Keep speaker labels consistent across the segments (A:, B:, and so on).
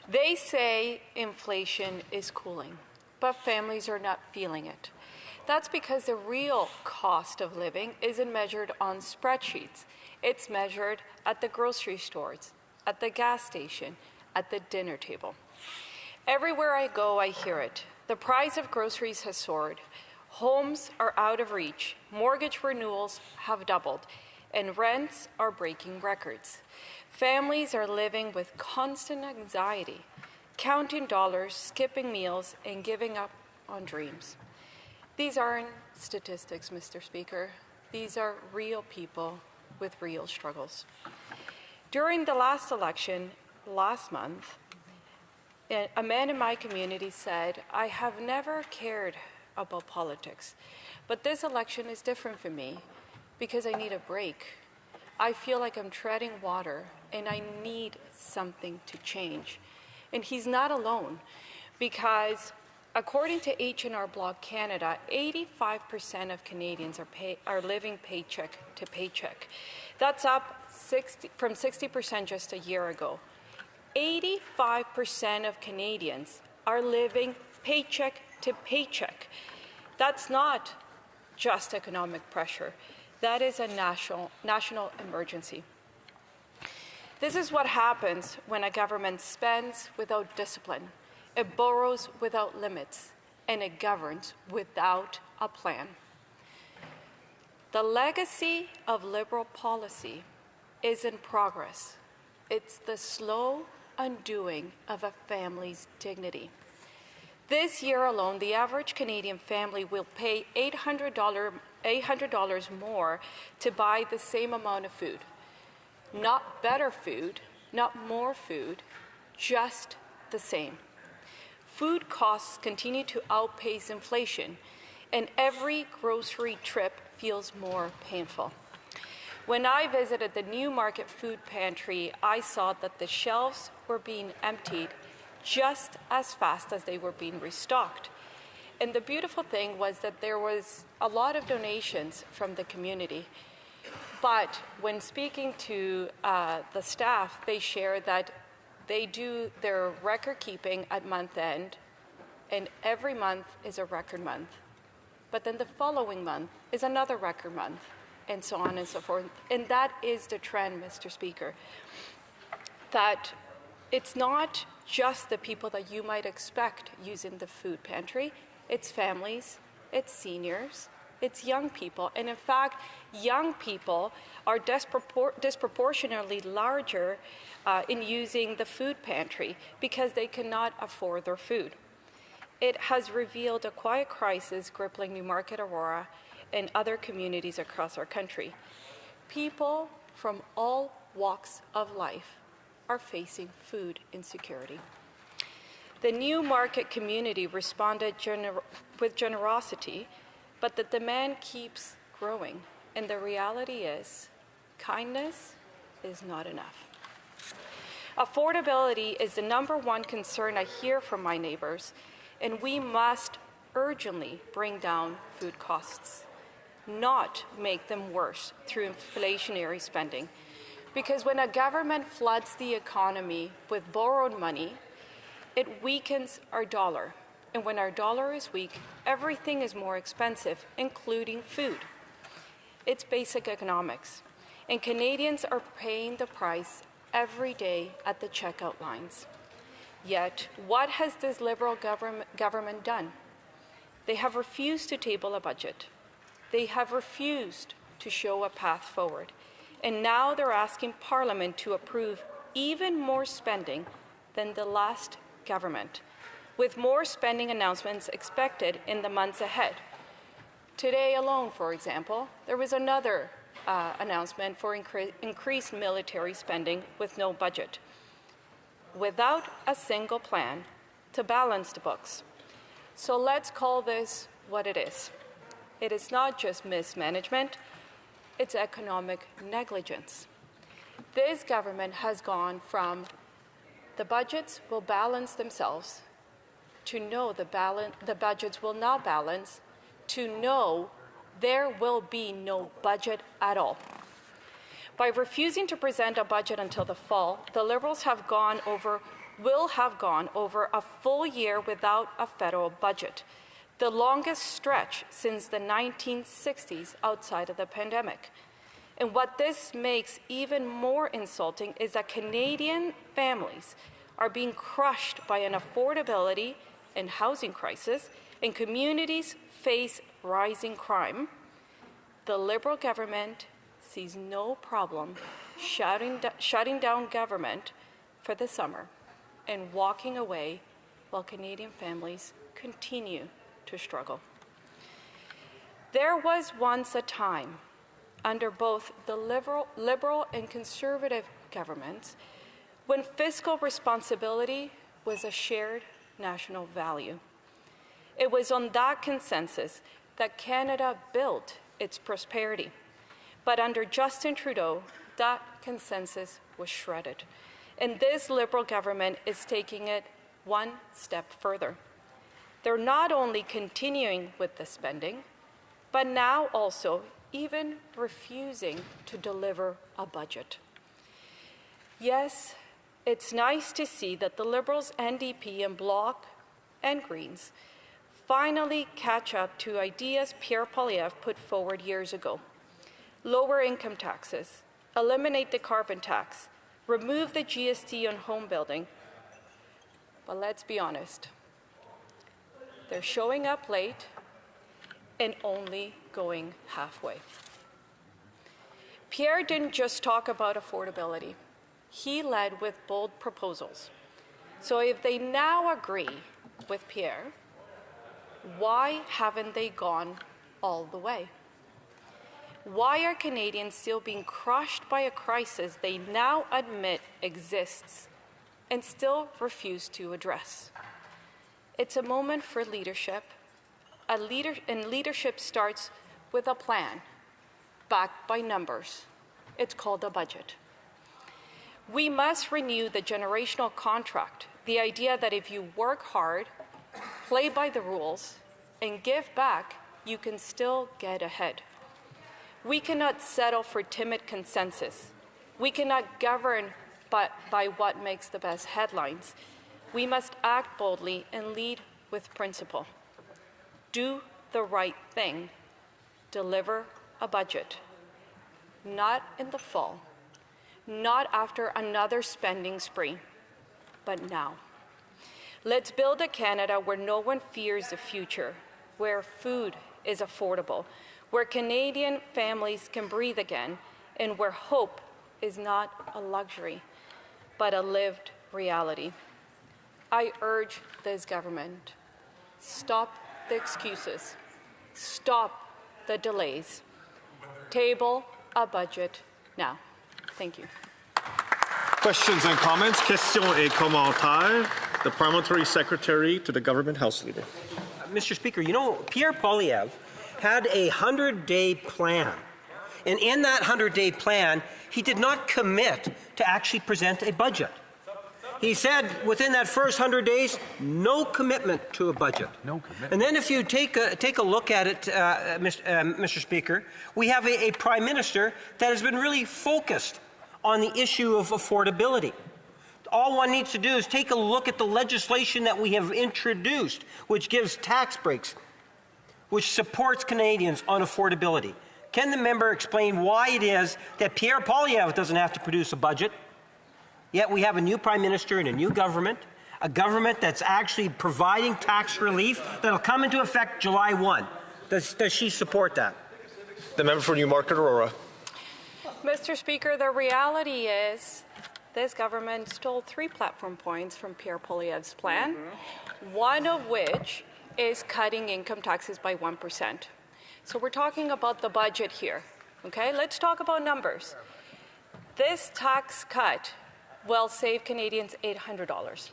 A: They say inflation is cooling, but families are not feeling it. That's because the real cost of living isn't measured on spreadsheets. It's measured at the grocery stores, at the gas station, at the dinner table. Everywhere I go, I hear it. The price of groceries has soared. Homes are out of reach. Mortgage renewals have doubled, and rents are breaking records. Families are living with constant anxiety, counting dollars, skipping meals, and giving up on dreams. These aren't statistics, Mr. Speaker. These are real people with real struggles. During the last election, last month, a man in my community said, "I have never cared about politics, but this election is different for me because I need a break. I feel like I'm treading water and I need something to change." And he's not alone, because according to H&R Block Canada, 85% of Canadians are living paycheck to paycheck. That's up from 60% just a year ago. 85% of Canadians are living paycheck to paycheck. That's not just economic pressure. That is a national emergency. This is what happens when a government spends without discipline, it borrows without limits, and it governs without a plan. The legacy of Liberal policy is in progress. It's the slow undoing of a family's dignity. This year alone, the average Canadian family will pay $800 more to buy the same amount of food. Not better food, not more food, just the same. Food costs continue to outpace inflation, and every grocery trip feels more painful. When I visited the New Market Food Pantry, I saw that the shelves were being emptied just as fast as they were being restocked. And the beautiful thing was that there was a lot of donations from the community. But when speaking to the staff, they shared that they do their record keeping at month end, and every month is a record month. But then the following month is another record month, and so on and so forth. And that is the trend, Mr. Speaker, that it's not just the people that you might expect using the food pantry. It's families, it's seniors, it's young people. And in fact, young people are disproportionately larger in using the food pantry because they cannot afford their food. It has revealed a quiet crisis crippling Newmarket, Aurora, and other communities across our country. People from all walks of life are facing food insecurity. The Newmarket community responded with generosity, but the demand keeps growing, and the reality is kindness is not enough. Affordability is the number one concern I hear from my neighbors, and we must urgently bring down food costs, not make them worse through inflationary spending. Because when a government floods the economy with borrowed money, it weakens our dollar. And when our dollar is weak, everything is more expensive, including food. It's basic economics. And Canadians are paying the price every day at the checkout lines. Yet, what has this Liberal government done? They have refused to table a budget. They have refused to show a path forward. And now they're asking Parliament to approve even more spending than the last government, with more spending announcements expected in the months ahead. Today alone, for example, there was another announcement for increased military spending with no budget, without a single plan to balance the books. So let's call this what it is. It is not just mismanagement, it's economic negligence. This government has gone from the budgets will balance themselves to know the budgets will not balance to know there will be no budget at all. By refusing to present a budget until the fall, the Liberals have gone over will have gone over a full year without a federal budget, the longest stretch since the 1960s outside of the pandemic. And what this makes even more insulting is that Canadian families are being crushed by an affordability and housing crisis, and communities face rising crime. The Liberal government sees no problem shutting down government for the summer and walking away while Canadian families continue to struggle. There was once a time under both the liberal and conservative governments when fiscal responsibility was a shared national value. It was on that consensus that Canada built its prosperity. But under Justin Trudeau, that consensus was shredded. And this Liberal government is taking it one step further. They're not only continuing with the spending, but now also even refusing to deliver a budget. Yes, it's nice to see that the Liberals, NDP, and Bloc and Greens finally catch up to ideas Pierre Poilievre put forward years ago. Lower income taxes, eliminate the carbon tax, remove the GST on home building. But let's be honest, they're showing up late and only going halfway. Pierre didn't just talk about affordability. He led with bold proposals. So if they now agree with Pierre, why haven't they gone all the way? Why are Canadians still being crushed by a crisis they now admit exists and still refuse to address? It's a moment for leadership, and leadership starts with a plan, backed by numbers. It's called a budget. We must renew the generational contract, the idea that if you work hard, play by the rules, and give back, you can still get ahead. We cannot settle for timid consensus. We cannot govern by what makes the best headlines. We must act boldly and lead with principle. Do the right thing. Deliver a budget. Not in the fall, not after another spending spree, but now. Let's build a Canada where no one fears the future, where food is affordable, where Canadian families can breathe again, and where hope is not a luxury, but a lived reality. I urge this government, stop the excuses, stop the delays, table a budget now. Thank you.
B: Questions and comments? Questions et commentaires. The Parliamentary Secretary to the Government House Leader.
C: Mr. Speaker, you know, Pierre Poilievre had a 100-day plan. And in that 100-day plan, he did not commit to actually present a budget. He said within that first 100 days, no commitment to a budget. No commitment. And then if you take a look at it, Mr. Speaker, we have a Prime Minister that has been really focused on the issue of affordability. All one needs to do is take a look at the legislation that we have introduced, which gives tax breaks, which supports Canadians on affordability. Can the member explain why it is that Pierre Poilievre doesn't have to produce a budget, yet we have a new Prime Minister and a new government, a government that's actually providing tax relief that'll come into effect July 1. Does she support that?
B: The member for Newmarket Aurora.
A: Mr. Speaker, the reality is this government stole 3 platform points from Pierre Poilievre's plan, one of which is cutting income taxes by 1%. So we're talking about the budget here, okay? Let's talk about numbers. This tax cut will save Canadians $800.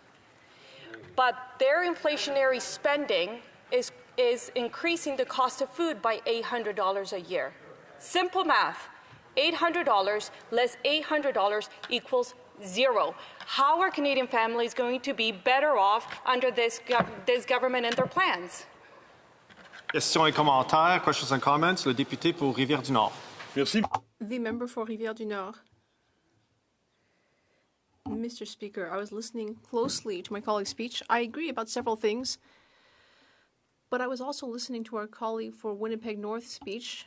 A: But their inflationary spending is increasing the cost of food by $800 a year. Simple math. $800 less $800 equals 0. How are Canadian families going to be better off under this government and their plans?
B: Questions et commentaires. Questions and comments. Le député pour Rivière-du-Nord.
D: Merci.
E: The member for Rivière-du-Nord.
D: Mr. Speaker, I was listening closely to my colleague's speech. I agree about several things, but I was also listening to our colleague for Winnipeg North speech.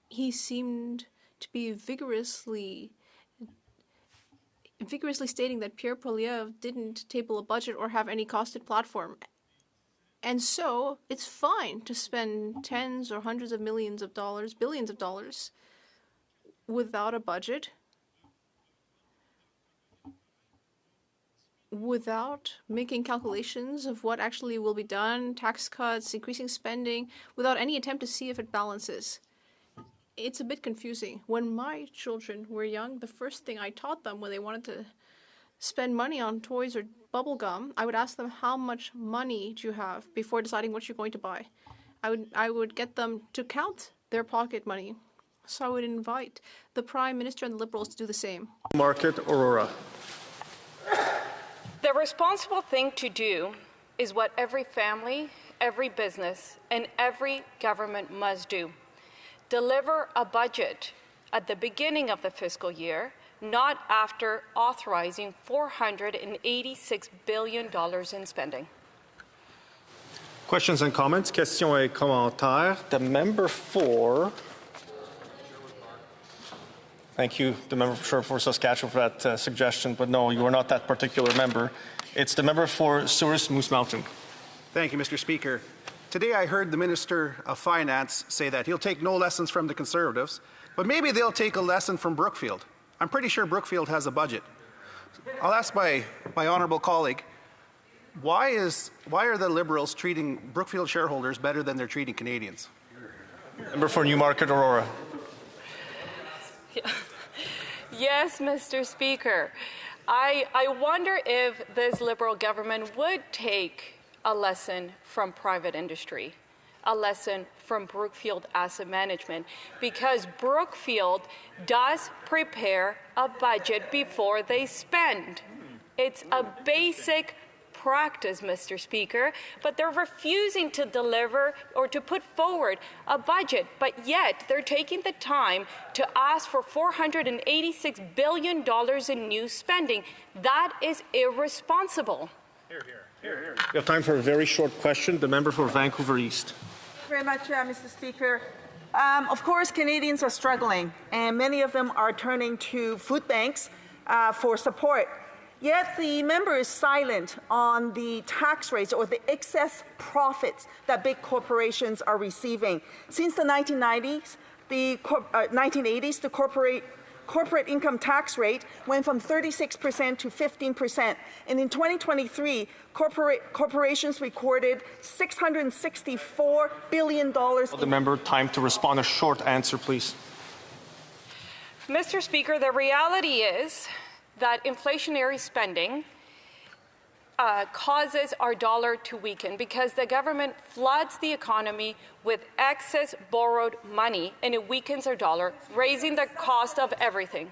D: He seemed to be vigorously stating that Pierre Poilievre didn't table a budget or have any costed platform. And so it's fine to spend tens or hundreds of millions of dollars, billions of dollars, without a budget, without making calculations of what actually will be done, tax cuts, increasing spending, without any attempt to see if it balances. It's a bit confusing. When my children were young, the first thing I taught them when they wanted to spend money on toys or bubble gum, I would ask them, how much money do you have, before deciding what you're going to buy. I would get them to count their pocket money. So I would invite the Prime Minister and the Liberals to do the same.
B: Market Aurora.
A: The responsible thing to do is what every family, every business, and every government must do. Deliver a budget at the beginning of the fiscal year, not after authorizing $486 billion in spending.
B: Questions and comments? Questions et commentaires. The member for... Thank you, the member for Saskatchewan, for that suggestion, but no, you are not that particular member. It's the member for Souris Moose Mountain.
E: Thank you, Mr. Speaker. Today I heard the Minister of Finance say that he'll take no lessons from the Conservatives, but maybe they'll take a lesson from Brookfield. I'm pretty sure Brookfield has a budget. I'll ask my honourable colleague, why are the Liberals treating Brookfield shareholders better than they're treating Canadians?
B: Member for Newmarket Aurora.
A: Yes, Mr. Speaker. I wonder if this Liberal government would take a lesson from private industry, a lesson from Brookfield Asset Management, because Brookfield does prepare a budget before they spend. It's a basic practice, Mr. Speaker, but they're refusing to deliver or to put forward a budget, but yet they're taking the time to ask for $486 billion in new spending. That is irresponsible.
B: We have time for a very short question. The member for Vancouver East.
F: Thank you very much, Mr. Speaker. Of course, Canadians are struggling, and many of them are turning to food banks for support. Yet the member is silent on the tax rates or the excess profits that big corporations are receiving. Since the 1980s, the corporate income tax rate went from 36% to 15%. And in 2023, corporations recorded $664 billion.
B: The member, time to respond. A short answer, please.
A: Mr. Speaker, the reality is that inflationary spending causes our dollar to weaken because the government floods the economy with excess borrowed money and it weakens our dollar, raising the cost of everything.